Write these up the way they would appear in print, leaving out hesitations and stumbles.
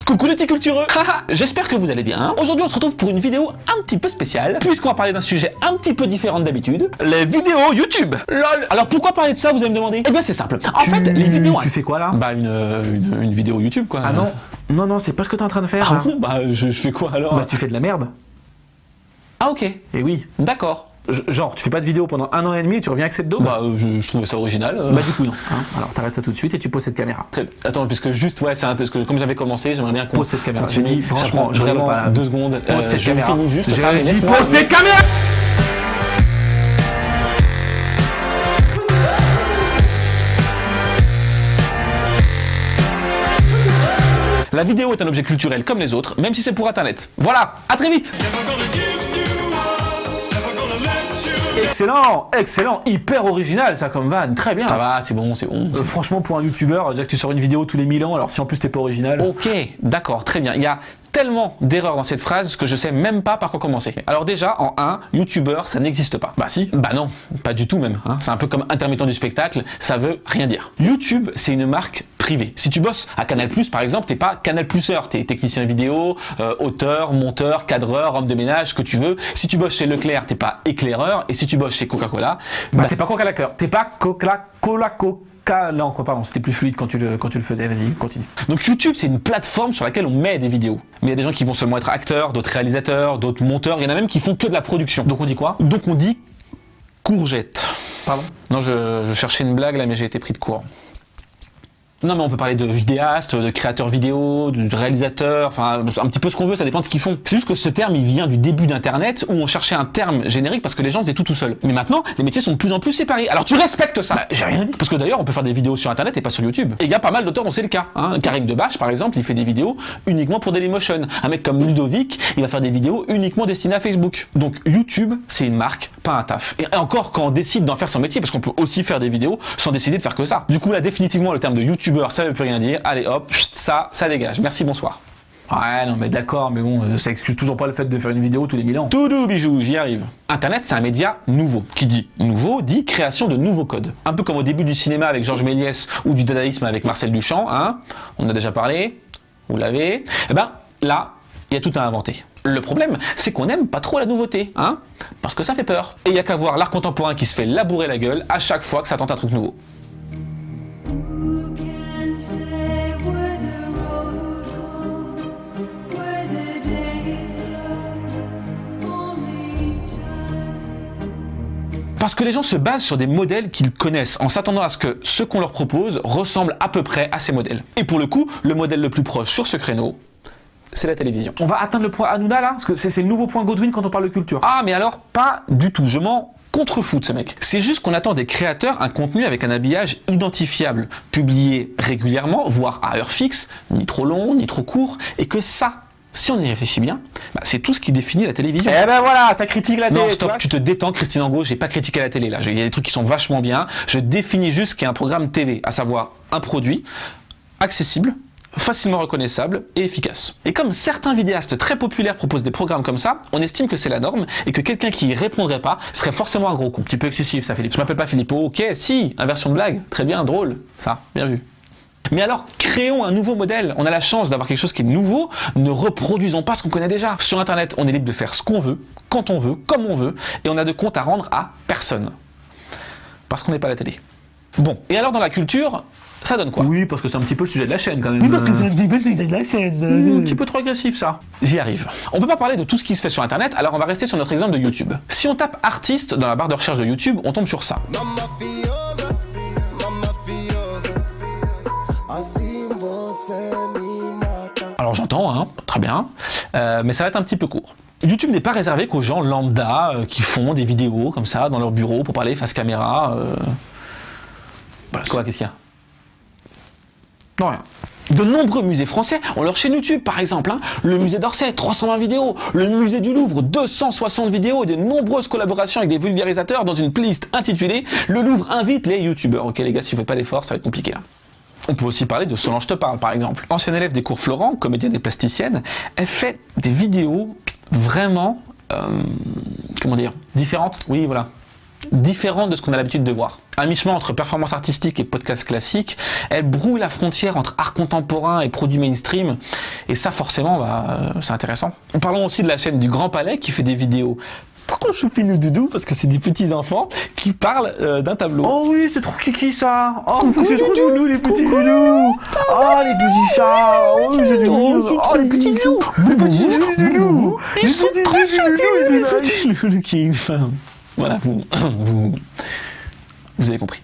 Coucou les petits cultureux. J'espère que vous allez bien. Aujourd'hui on se retrouve pour une vidéo un petit peu spéciale, puisqu'on va parler d'un sujet un petit peu différent d'habitude, les vidéos YouTube. LOL. Alors pourquoi parler de ça, vous allez me demander? Eh bien c'est simple. En fait, les vidéos... Tu fais quoi là? Bah une vidéo YouTube quoi. Ah non, non, c'est pas ce que t'es en train de faire. Ah bon, bah je fais quoi alors? Bah tu fais de la merde. Ah ok. Et oui. D'accord. Genre, tu fais pas de vidéo pendant 1 an et demi et tu reviens avec cette dos? Bah je trouvais ça original. Bah du coup non. Hein. Alors t'arrêtes ça tout de suite et tu poses cette caméra. Attends, puisque juste, ouais, c'est parce que comme j'avais commencé, j'aimerais bien qu'on pose cette caméra. J'ai dit, franchement, vraiment, pas 2 secondes. Pose cette caméra. Juste J'ai dit, pose cette caméra. La vidéo est un objet culturel comme les autres, même si c'est pour Internet. Voilà, à très vite. Excellent, excellent, hyper original ça comme van, très bien. Ça va, c'est bon, c'est bon. Franchement pour un youtubeur, déjà que tu sors une vidéo tous les 1000 ans, alors si en plus t'es pas original. Ok, d'accord, très bien. Il y a tellement d'erreurs dans cette phrase que je sais même pas par quoi commencer. Alors déjà, en 1, youtubeur, ça n'existe pas. Bah si. Bah non, pas du tout même. Hein. C'est un peu comme intermittent du spectacle, ça veut rien dire. YouTube, c'est une marque privée. Si tu bosses à Canal+, par exemple, t'es pas Canal+er, t'es technicien vidéo, auteur, monteur, cadreur, homme de ménage, ce que tu veux. Si tu bosses chez Leclerc, t'es pas éclaireur, et si tu bosses chez Coca-Cola, bah t'es pas Coca-Cola, t'es pas Coca-Cola. Non, pardon, c'était plus fluide quand tu le faisais, vas-y, continue. Donc YouTube, c'est une plateforme sur laquelle on met des vidéos. Mais il y a des gens qui vont seulement être acteurs, d'autres réalisateurs, d'autres monteurs, il y en a même qui font que de la production. Donc on dit quoi? Donc on dit courgette. Pardon? Non, je cherchais une blague là, mais j'ai été pris de court. Non mais on peut parler de vidéastes, de créateurs vidéo, de réalisateurs, enfin un petit peu ce qu'on veut, ça dépend de ce qu'ils font. C'est juste que ce terme il vient du début d'internet où on cherchait un terme générique parce que les gens faisaient tout seuls. Mais maintenant les métiers sont de plus en plus séparés. Alors tu respectes ça? Bah, j'ai rien dit. Parce que d'ailleurs on peut faire des vidéos sur internet et pas sur YouTube. Et il y a pas mal d'auteurs dont c'est le cas. Hein. Karim Debache par exemple, il fait des vidéos uniquement pour Dailymotion. Un mec comme Ludovic, il va faire des vidéos uniquement destinées à Facebook. Donc YouTube c'est une marque, pas un taf. Et encore quand on décide d'en faire son métier, parce qu'on peut aussi faire des vidéos sans décider de faire que ça. Du coup là définitivement le terme de YouTubeur ça veut plus rien dire, allez hop, ça dégage, merci, bonsoir. Ouais, non mais d'accord, mais bon, ça excuse toujours pas le fait de faire une vidéo tous les 1000 ans. Tout doux bijou, j'y arrive. Internet, c'est un média nouveau. Qui dit nouveau, dit création de nouveaux codes. Un peu comme au début du cinéma avec Georges Méliès ou du dadaïsme avec Marcel Duchamp, hein. On en a déjà parlé, vous l'avez. Eh ben, là, il y a tout à inventer. Le problème, c'est qu'on n'aime pas trop la nouveauté, hein, parce que ça fait peur. Et il y a qu'à voir l'art contemporain qui se fait labourer la gueule à chaque fois que ça tente un truc nouveau. Parce que les gens se basent sur des modèles qu'ils connaissent, en s'attendant à ce que ce qu'on leur propose ressemble à peu près à ces modèles. Et pour le coup, le modèle le plus proche sur ce créneau, c'est la télévision. On va atteindre le point Hanouna là? Parce que c'est le nouveau point Godwin quand on parle de culture. Ah mais alors, pas du tout, je m'en contrefoute ce mec. C'est juste qu'on attend des créateurs un contenu avec un habillage identifiable, publié régulièrement, voire à heure fixe, ni trop long, ni trop court, et que ça, si on y réfléchit bien, bah c'est tout ce qui définit la télévision. Eh ben voilà, ça critique la télé. Non, stop, tu te détends, Christine Angot, j'ai pas critiqué la télé là. Il y a des trucs qui sont vachement bien. Je définis juste ce qu'est un programme TV, à savoir un produit accessible, facilement reconnaissable et efficace. Et comme certains vidéastes très populaires proposent des programmes comme ça, on estime que c'est la norme et que quelqu'un qui y répondrait pas serait forcément un gros con. Un petit peu excessif ça, Philippe. Je m'appelle pas Philippot, ok, si, inversion de blague, très bien, drôle, ça, bien vu. Mais alors, créons un nouveau modèle. On a la chance d'avoir quelque chose qui est nouveau, ne reproduisons pas ce qu'on connaît déjà. Sur Internet, on est libre de faire ce qu'on veut, quand on veut, comme on veut, et on a de compte à rendre à personne. Parce qu'on n'est pas à la télé. Bon, et alors dans la culture, ça donne quoi? Oui, parce que c'est un petit peu le sujet de la chaîne quand même. Oui, parce que c'est un petit peu le sujet de la chaîne. Un petit peu trop agressif ça. J'y arrive. On peut pas parler de tout ce qui se fait sur Internet, alors on va rester sur notre exemple de YouTube. Si on tape artiste dans la barre de recherche de YouTube, on tombe sur ça. Alors j'entends, hein, très bien, mais ça va être un petit peu court. YouTube n'est pas réservé qu'aux gens lambda qui font des vidéos comme ça dans leur bureau pour parler face caméra. Voilà. Quoi, qu'est-ce qu'il y a? Non, rien. De nombreux musées français ont leur chaîne YouTube, par exemple. Hein. Le musée d'Orsay, 320 vidéos. Le musée du Louvre, 260 vidéos et de nombreuses collaborations avec des vulgarisateurs dans une playlist intitulée « Le Louvre invite les youtubeurs ». Ok les gars, si vous faites pas d'efforts, ça va être compliqué là. On peut aussi parler de Solange Te Parle, par exemple. Ancienne élève des cours Florent, comédienne et plasticienne, elle fait des vidéos vraiment, comment dire, différentes. Oui, voilà. différente de ce qu'on a l'habitude de voir. À mi-chemin entre performance artistique et podcast classique, elle brouille la frontière entre art contemporain et produits mainstream, et ça forcément, c'est intéressant. Parlons aussi de la chaîne du Grand Palais qui fait des vidéos trop choupinou doudou parce que c'est des petits enfants qui parlent d'un tableau. Oh oui, c'est trop kiki ça. Oh, c'est trop loulou les petits loulous. Oh les petits chats. Oh c'est des loulous. Oh les petits loulous. Les petits loulous. Les petits loulous qui... Enfin, voilà, vous avez compris.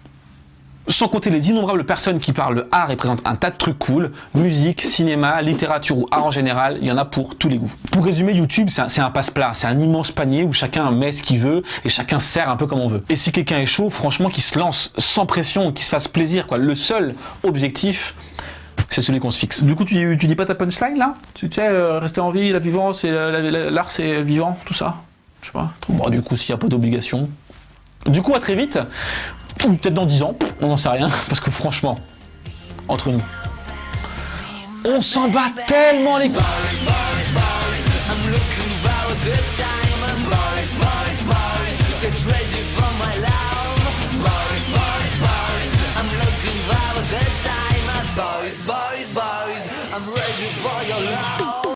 Sans compter les innombrables personnes qui parlent art et présentent un tas de trucs cool, musique, cinéma, littérature ou art en général, il y en a pour tous les goûts. Pour résumer, YouTube, c'est un passe-plat, c'est un immense panier où chacun met ce qu'il veut et chacun sert un peu comme on veut. Et si quelqu'un est chaud, franchement, qu'il se lance sans pression, qu'il se fasse plaisir, quoi. Le seul objectif, c'est celui qu'on se fixe. Du coup, tu dis pas ta punchline là? Tu sais, rester en vie, la vivance, et l'art c'est vivant, tout ça? Je sais pas. Bon, du coup, s'il n'y a pas d'obligation. Du coup, à très vite. Ou peut-être dans 10 ans, on n'en sait rien, parce que franchement, entre nous, on s'en bat tellement les...